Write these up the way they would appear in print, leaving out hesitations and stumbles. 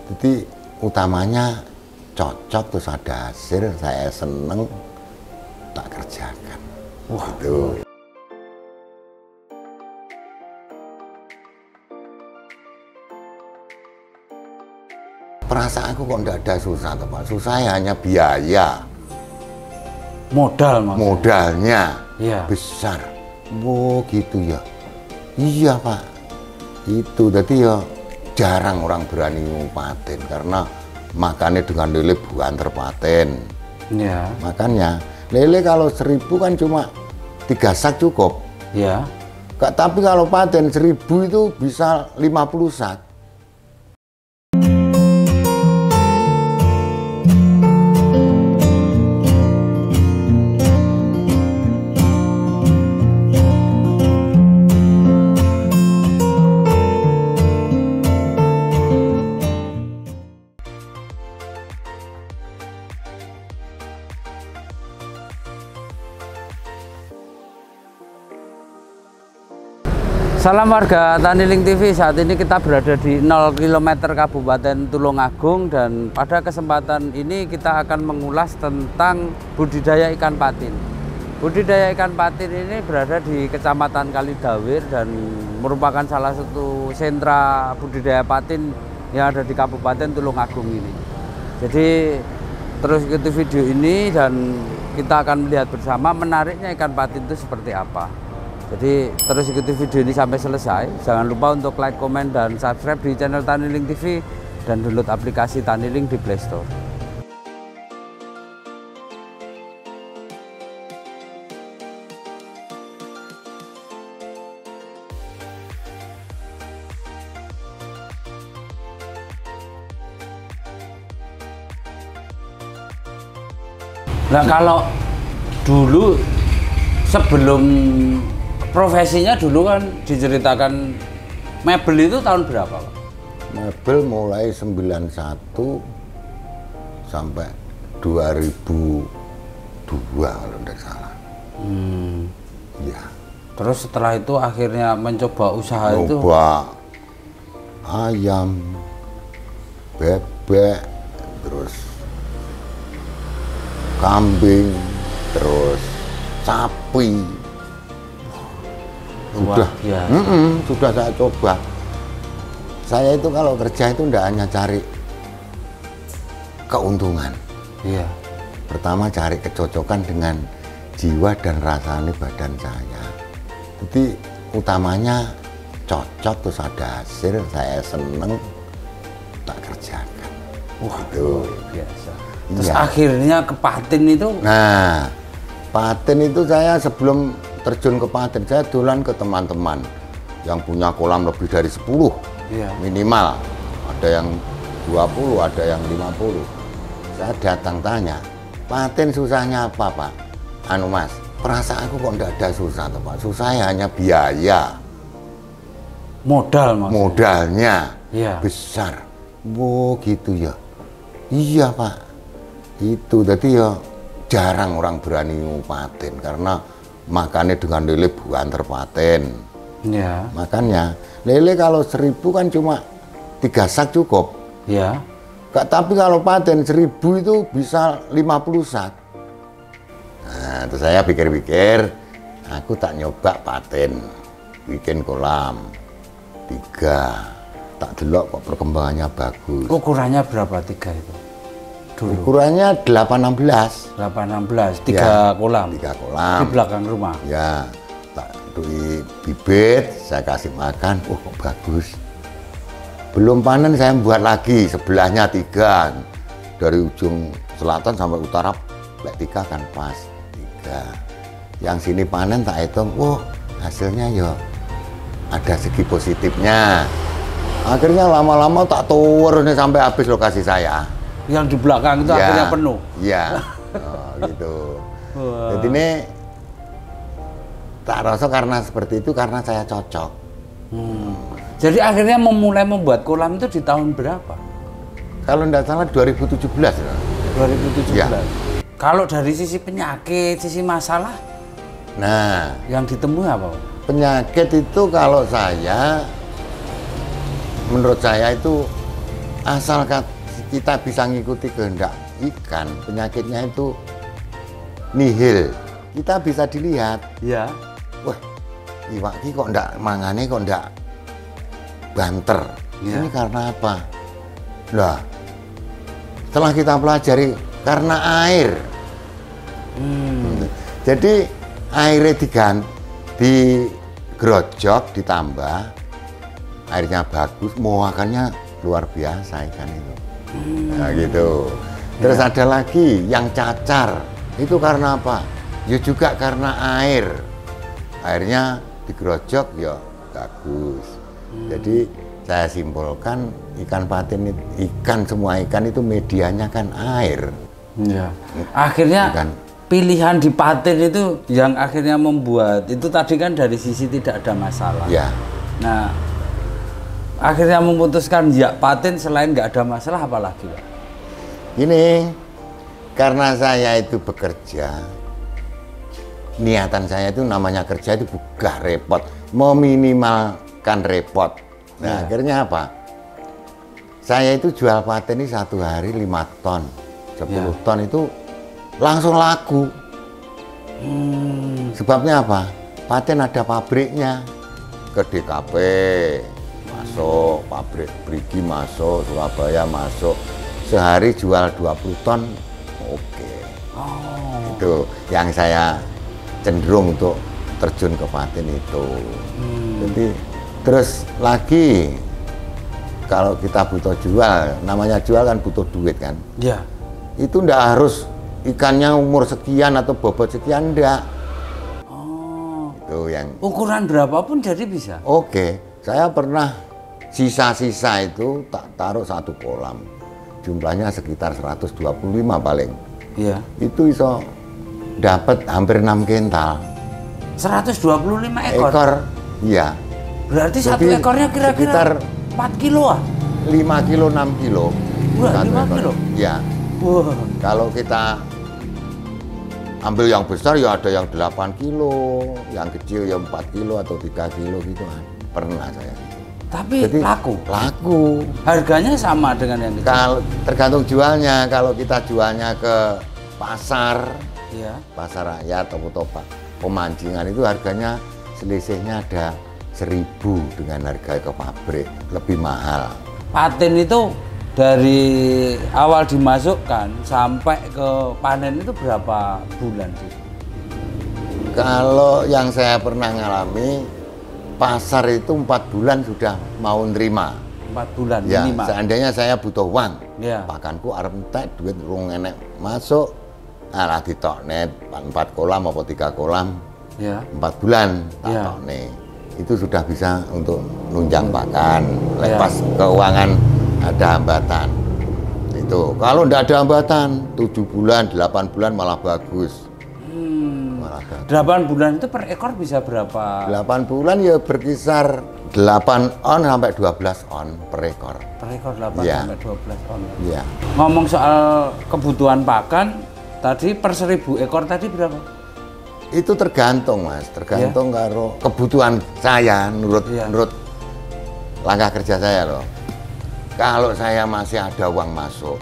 Jadi utamanya cocok terus ada hasil, saya seneng, tak kerjakan. Wah, gitu. Perasaanku kok enggak ada susah, Pak. Susah hanya biaya. Modal maksudnya. Modalnya Iya. besar. Oh gitu ya. Iya Pak. Itu jadi ya jarang orang berani ngupaten karena makannya dengan lele bukan terpaten. Iya. Makanya lele kalau 1000 kan cuma 3 sak cukup. Iya. Tapi kalau paten 1000 itu bisa 50 sak. Salam warga Taniling TV, saat ini kita berada di 0 km Kabupaten Tulungagung dan pada kesempatan ini kita akan mengulas tentang budidaya ikan patin. Budidaya ikan patin ini berada di Kecamatan Kalidawir dan merupakan salah satu sentra budidaya patin yang ada di Kabupaten Tulungagung ini. Jadi terus ikuti video ini dan kita akan melihat bersama menariknya ikan patin itu seperti apa. Jadi terus ikuti video ini sampai selesai. Jangan lupa untuk like, komen, dan subscribe di channel Taniling TV dan download aplikasi Taniling di Play Store. Nah kalau dulu sebelum profesinya dulu kan diceritakan mebel itu tahun berapa Pak? Mebel mulai 91 sampai 2002 kalau tidak salah. Ya. Terus setelah itu akhirnya mencoba usaha itu? Coba ayam, bebek, terus kambing, terus sapi. Sudah saya coba. Saya itu kalau kerja itu tidak hanya cari keuntungan. Iya. Pertama cari kecocokan dengan jiwa dan rasanya badan saya. Jadi utamanya cocok terus ada hasil, saya seneng, tak kerjakan. Wah, itu biasa. Terus iya. akhirnya ke patin itu? Nah, paten itu saya sebelum terjun ke paten, saya dolan ke teman-teman yang punya kolam lebih dari 10 iya. minimal. Ada yang 20, ada yang 50. Saya datang tanya, paten susahnya apa Pak? Anu Mas, perasaanku kok enggak ada susah Pak. Susahnya hanya biaya. Modal maksudnya? Modalnya iya. besar. Oh gitu ya. Iya Pak. Itu jadi ya jarang orang berani ngupaten karena makannya dengan lele bukan terpaten. Iya. Makanya lele kalau 1000 kan cuma 3 sak cukup. Iya. Tapi kalau paten 1000 itu bisa 50 sak. Nah, terus saya pikir-pikir, aku tak nyoba paten, bikin kolam 3, tak delok kok perkembangannya bagus. Ukurannya berapa 3 itu? Dulu. Ukurannya 816. 816, 3 Ya, kolam. 3 kolam. Di belakang rumah. Ya, tak duit bibit, saya kasih makan, oh kok bagus. Belum panen saya buat lagi, sebelahnya 3. Dari ujung selatan sampai utara, 3 kan pas, 3. Yang sini panen tak hitung, oh hasilnya ya ada segi positifnya. Akhirnya lama-lama tak tower nih sampai habis lokasi saya. Yang di belakang itu Ya, akhirnya penuh? Iya, oh, gitu. Wah. Jadi ini tak rasa karena seperti itu karena saya cocok. Jadi akhirnya memulai membuat kolam itu di tahun berapa? Kalau tidak salah 2017. 2017. Ya. Kalau dari sisi penyakit, sisi masalah, Nah, yang ditemui apa? penyakit itu kalau saya, menurut saya itu asal kita bisa ngikuti kehendak ikan, penyakitnya itu nihil. Kita bisa dilihat. Ya. Wah, iwak ini kok ndak mangane kok ndak banter. Ya. Ini karena apa? Lah, setelah kita pelajari karena air. Jadi airnya digerojok, ditambah, airnya bagus, muakannya luar biasa ikan itu. Nah gitu. Terus ada lagi yang cacar, itu karena apa? Ya juga karena air. Airnya digerojok ya bagus. Jadi saya simpulkan ikan patin, semua ikan itu medianya kan air. Ya. Akhirnya pilihan di patin itu yang akhirnya membuat itu tadi kan dari sisi tidak ada masalah. Ya. Nah, akhirnya memutuskan ya patin selain nggak ada masalah apalagi, Pak? Ini karena saya itu bekerja, niatan saya itu namanya kerja itu bukan repot, meminimalkan repot. Nah, akhirnya apa? Saya itu jual patin ini satu hari 5 ton, 10 ton itu langsung laku. Sebabnya apa? Patin ada pabriknya, ke DKP masuk, pabrik Brigi masuk, Surabaya masuk, sehari jual 20 ton, oke. Itu yang saya cenderung untuk terjun ke patin itu. Jadi terus lagi kalau kita butuh jual, namanya jual kan butuh duit kan. Ya. Itu ndak harus ikannya umur sekian atau bobot sekian, ndak. Itu yang ukuran berapapun jadi bisa. Oke, saya pernah sisa-sisa itu tak taruh satu kolam. Jumlahnya sekitar 125 paling. Iya. Itu iso dapat hampir 6 kental. 125 ekor. Iya. Berarti Jadi, satu ekornya kira-kira sekitar 4 kiloan. 5 kilo, 6 kilo. Wah, Satu 5 ekor. kilo? Iya. Wah. Kalau kita ambil yang besar ya ada yang 8 kilo, yang kecil ya 4 kilo atau 3 kilo gitu kan. Pernah saya. Tapi Jadi, laku. Laku. Harganya sama dengan yang itu. Kalau tergantung jualnya, kalau kita jualnya ke pasar, Iya. pasar rakyat atau pemancingan itu harganya selisihnya ada 1.000 dengan harga ke pabrik, lebih mahal. Patin itu dari awal dimasukkan sampai ke panen itu berapa bulan sih? Kalau yang saya pernah ngalami, pasar itu 4 bulan sudah mau nerima. 4 bulan Ya, minimal. seandainya saya butuh uang, Ya. pakanku arep entek duit rung enek masuk, alah ditokne 4 kolam apa 3 kolam, Ya. 4 bulan tak Ya. tokne. Itu sudah bisa untuk nunjang pakan, Ya. lepas keuangan ada hambatan. Itu kalau ndak ada hambatan, 7 bulan, 8 bulan malah bagus. Malah bagus. 8 bulan itu per ekor bisa berapa? 8 bulan ya berkisar 8 on sampai 12 on per ekor. Per ekor 8 Ya. sampai 12 ton. Iya. Ngomong soal kebutuhan pakan, tadi per 1.000 ekor tadi berapa? Itu tergantung Mas, tergantung karo kebutuhan saya menurut Iya. menurut langkah kerja saya loh. Kalau saya masih ada uang masuk,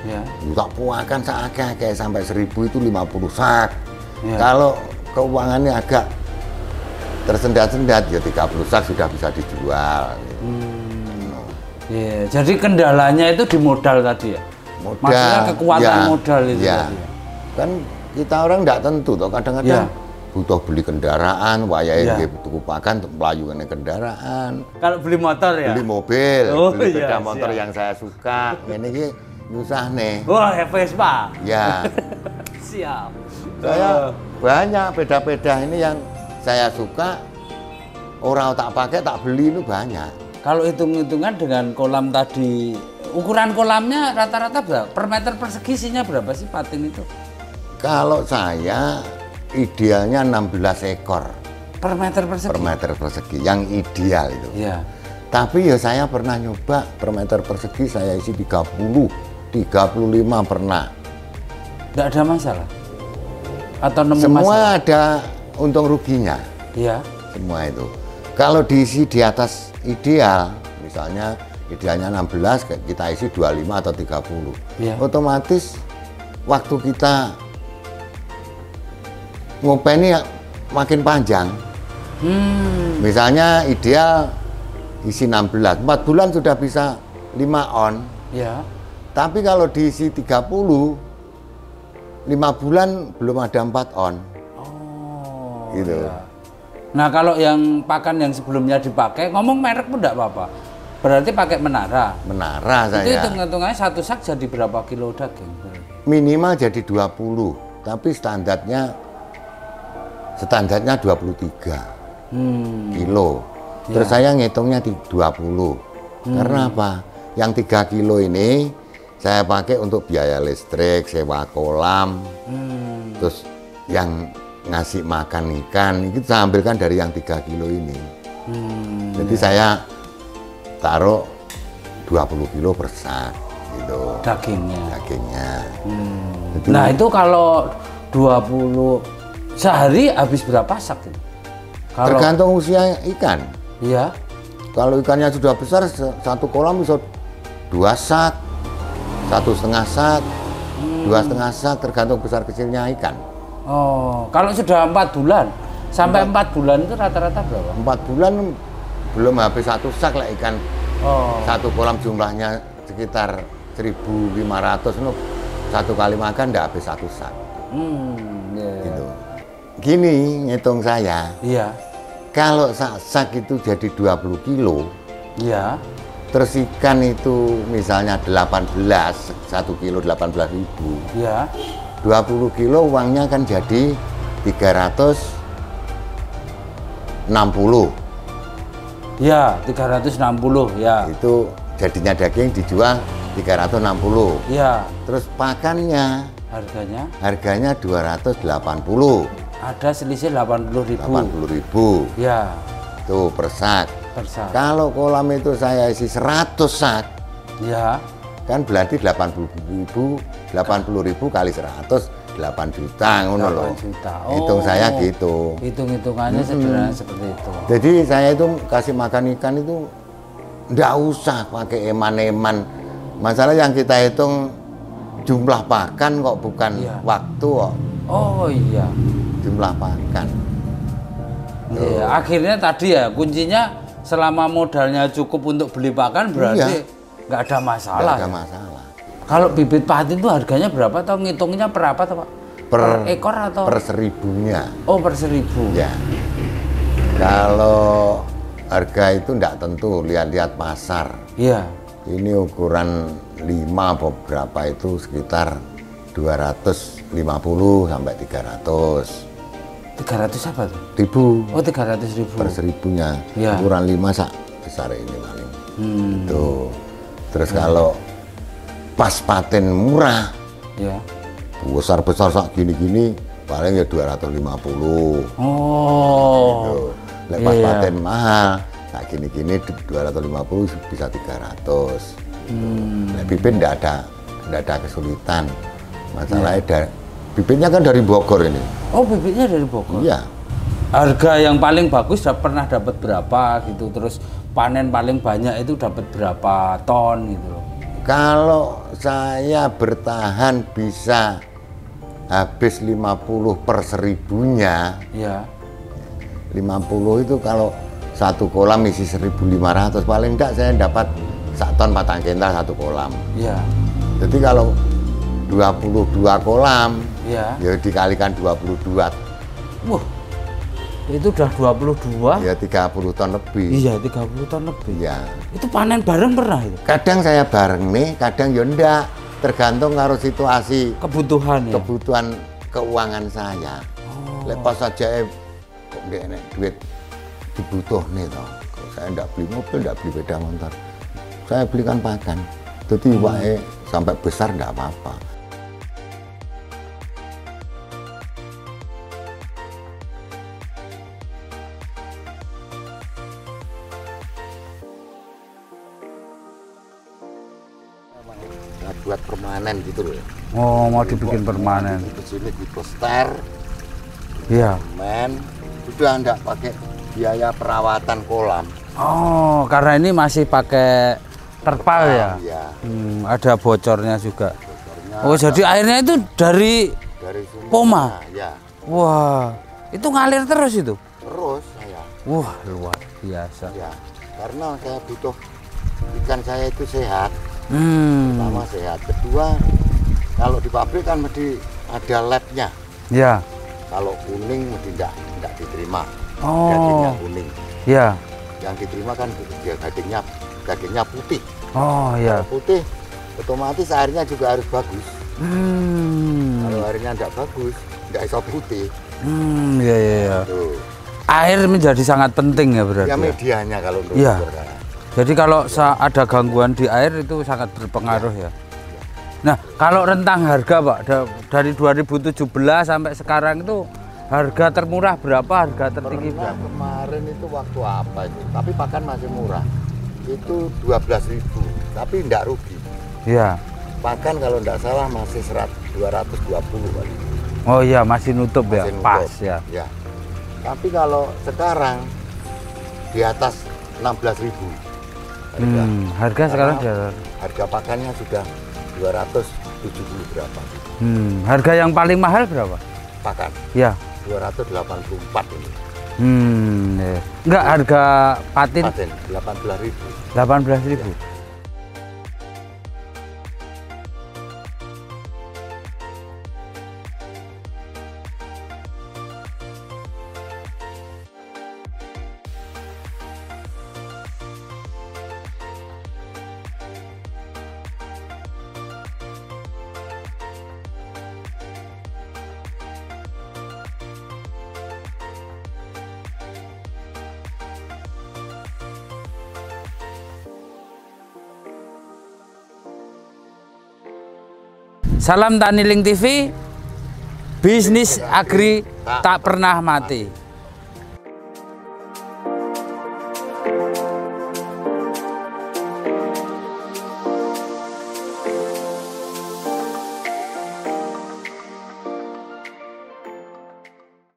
Ya. tak puakan seakeh-akeh sampai 1.000 itu 50 sak. Ya. Kalau keuangannya agak tersendat-sendat ya 30 sak sudah bisa dijual. Iya, jadi kendalanya itu di modal tadi ya? Maksudnya kekuatan ya, modal itu ya. tadi ya? Kan kita orang tidak tentu toh, kadang-kadang butuh beli kendaraan, wayahe Ya. nggih tuku pakan mlayu kene kendaraan. Kalau beli motor ya? Beli mobil, Oh, beli iya, sepeda motor siap. yang saya suka. Ini ki nyusah nih. Wah, Vespa. Ya, Siap. saya banyak sepeda-sepeda ini yang saya suka. Orang tak pakai, tak beli itu banyak. Kalau hitung-hitungan dengan kolam tadi, ukuran kolamnya rata-rata berapa? Per meter persegi isinya berapa sih patin itu? Kalau saya idealnya 16 ekor Per meter persegi? per meter persegi, yang ideal itu. Iya. Tapi ya saya pernah nyoba per meter persegi saya isi 30, 35 pernah. Nggak ada masalah? Atau nemu Semua masalah? ada untung ruginya, Iya. semua itu. Kalau diisi di atas ideal, misalnya idealnya 16, kita isi 25 atau 30. Iya. Otomatis waktu kita ngopeni makin panjang. Misalnya ideal isi 16, 4 bulan sudah bisa 5 on. Ya. Tapi kalau diisi 30, 5 bulan belum ada 4 on. Oh, Gitu. iya. Nah, kalau yang pakan yang sebelumnya dipakai, ngomong merek pun enggak apa-apa. Berarti pakai Menara. Menara Itu saya. hitung-hitungannya satu sak jadi berapa kilo daging? Minimal jadi 20, tapi standarnya 23 kilo. Terus saya ngitungnya 20. Karena apa? Yang 3 kilo ini saya pakai untuk biaya listrik, sewa kolam. Terus yang ngasih makan ikan itu saya ambilkan dari yang 3 kilo ini. Jadi saya taruh 20 kilo per sak gitu. Dagingnya. Jadi, Nah, itu kalau 20 sehari habis berapa sak itu? Kalau tergantung usia ikan. iya. Kalau ikannya sudah besar, satu kolam bisa 2 sak, 1,5 sak, 2,5 sak, tergantung besar kecilnya ikan. Oh, kalau sudah 4 bulan, sampai 4 bulan itu rata-rata berapa? 4 bulan belum habis 1 sak lah ikan. Oh, Satu kolam jumlahnya sekitar 1.500, satu kali makan nggak habis 1 sak. iya. Gitu. Gini ngitung saya, Iya, kalau sak itu jadi 20 kilo, iya. terus ikan itu misalnya 18, 1 kilo 18.000, Iya. 20 kilo uangnya kan jadi 360. Iya, 360 ya. Itu jadinya daging dijual 360. Iya. Terus pakannya Harganya 280. ada selisih 80.000. 80.000. Ya, Tuh per sak. per sak. Kalau kolam itu saya isi 100 sak, Ya. kan berarti 80.000 kali 100, 8 juta ngono loh. 8 juta. Hitung saya gitu. Hitung-hitungannya sederhana seperti itu. Jadi saya itu kasih makan ikan itu nggak usah pakai eman-eman. Masalah yang kita hitung jumlah pakan kok, bukan Iya. waktu kok. Oh iya. Jumlah pakan. Iya, akhirnya tadi ya kuncinya selama modalnya cukup untuk beli pakan berarti nggak ada masalah. Nggak ada Ya? masalah. Kalau bibit patin itu harganya berapa? Atau ngitungnya per apa, Pak? Per ekor atau? Per 1000-nya. Oh, per 1000. Ya. Kalau harga itu enggak tentu, lihat-lihat pasar. Iya. Ini ukuran 5 beberapa itu sekitar 250 sampai 300 300 apa tuh? ribu Oh, 300.000. per 1000-nya. Ya. Ukuran 5 sak besar ini paling. Hmm. Tuh. Terus kalau pas paten murah, Ya. besar-besar sak gini-gini paling ya 250. Oh. Tuh. Lek pas Iya. paten mahal, sak gini-gini 250 bisa 300. Lek bibit enggak ada kesulitan. Masalahnya bibitnya kan dari Bogor ini. Oh, bibitnya dari Bogor. Iya. Harga yang paling bagus pernah dapat berapa gitu, terus panen paling banyak itu dapat berapa ton gitu loh. Kalau saya bertahan bisa habis 50 per 1000-nya, Iya. 50 itu kalau satu kolam isi 1.500, paling enggak saya dapat 1 ton patang kental satu kolam. Iya. Jadi kalau 22 kolam, Iya. ya dikalikan 22, Wah. Itu udah 22. ya 30 ton lebih. Iya, 30 ton lebih. Iya. Itu panen bareng pernah itu? Kadang saya bareng nih, kadang ya enggak. Tergantung karo situasi Kebutuhan ya? kebutuhan keuangan saya. Lepas saja kok nggak enak duit dibutuh nih toh. Kalau saya enggak beli mobil, enggak beli sepeda motor, saya belikan pakan. Jadi wae sampai besar enggak apa-apa. Nah, buat permanen gitu loh. Oh, mau dibikin permanen. Di sini di poster, Iya. men, sudah enggak pakai biaya perawatan kolam. Oh, karena ini masih pakai terpal ya. Iya. Ada bocornya juga. Bocornya Oh, jadi airnya itu dari sumur. Poma? Ya. Wah, itu ngalir terus itu? Terus saya. Wah, luar biasa. Ya. Karena saya butuh ikan saya itu sehat. Pertama sehat. Kedua, kalau di pabrik kan mesti ada labnya. Ya. Kalau kuning mesti tidak diterima. Oh. Dagingnya kuning. Ya. Yang diterima kan dagingnya putih. Oh ya. Kalau putih, otomatis airnya juga harus bagus. Kalau airnya tidak bagus, tidak iso putih. Ya ya ya. Tuh. Air menjadi sangat penting ya berarti. Ya Ya? medianya kalau untuk Iya. ukur saya. Jadi kalau ada gangguan di air itu sangat berpengaruh ya. Nah, kalau rentang harga Pak, dari 2017 sampai sekarang itu harga termurah berapa, harga tertinggi Pernah berapa? kemarin itu waktu apa itu? Tapi pakan masih murah. Itu 12.000, tapi tidak rugi. Iya. Pakan kalau tidak salah masih 220 kali. Oh iya, masih nutup ya, Masih nutup. pas ya. Ya. Tapi kalau sekarang di atas 16.000. Harga sekarang Harga pakannya sudah 270 berapa. Harga yang paling mahal berapa? Pakan Ya. 284 ini. Ya. Enggak, harga patin Paten 18.000. 18.000. Salam Tani Link TV, bisnis agri tak pernah mati.